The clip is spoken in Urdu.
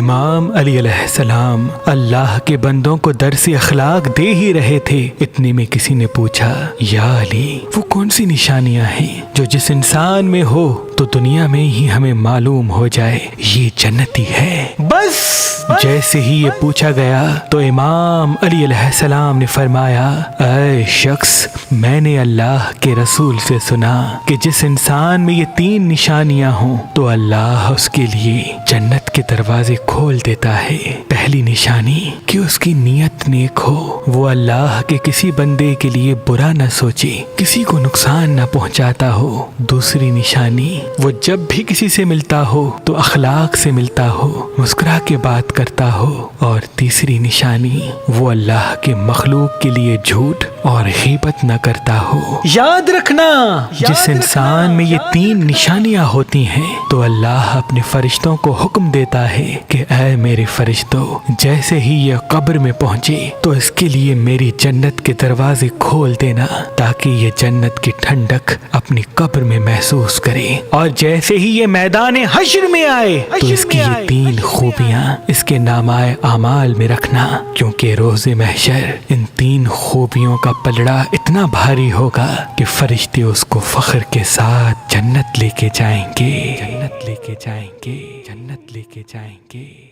امام علی علیہ السلام اللہ کے بندوں کو درس اخلاق دے ہی رہے تھے، اتنے میں کسی نے پوچھا، یا علی وہ کون سی نشانیاں ہیں جو جس انسان میں ہو تو دنیا میں ہی ہمیں معلوم ہو جائے یہ جنتی ہے؟ بس جیسے ہی یہ پوچھا گیا تو امام علی علیہ السلام نے فرمایا، اے شخص، میں نے اللہ کے رسول سے سنا کہ جس انسان میں یہ 3 نشانیاں ہوں تو اللہ اس کے لیے جنت کے دروازے کھول دیتا ہے۔ پہلی نشانی کہ اس کی نیت نیک ہو، وہ اللہ کے کسی بندے کے لیے برا نہ سوچے، کسی کو نقصان نہ پہنچاتا ہو۔ دوسری نشانی، وہ جب بھی کسی سے ملتا ہو تو اخلاق سے ملتا ہو، مسکرا کے بات کرتا ہو۔ اور تیسری نشانی، وہ اللہ کے مخلوق کے لیے جھوٹ اور غیبت نہ کرتا ہو۔ یاد رکھنا، جس انسان میں یہ 3 نشانیاں ہوتی ہیں تو اللہ اپنے فرشتوں کو حکم دیتا ہے کہ اے میرے فرشتوں، جیسے ہی یہ قبر میں پہنچے تو اس کے لیے میری جنت کے دروازے کھول دینا تاکہ یہ جنت کی ٹھنڈک اپنی قبر میں محسوس کرے، اور جیسے ہی یہ میدان حشر میں آئے تو اس کی یہ 3 خوبیاں اس کے نامۂ اعمال میں رکھنا، کیونکہ روز محشر ان 3 خوبیوں کا پلڑا اتنا بھاری ہوگا کہ فرشتے اس کو فخر کے ساتھ جنت لے کے جائیں گے، جنت لے کے جائیں گے، جنت لے کے جائیں گے۔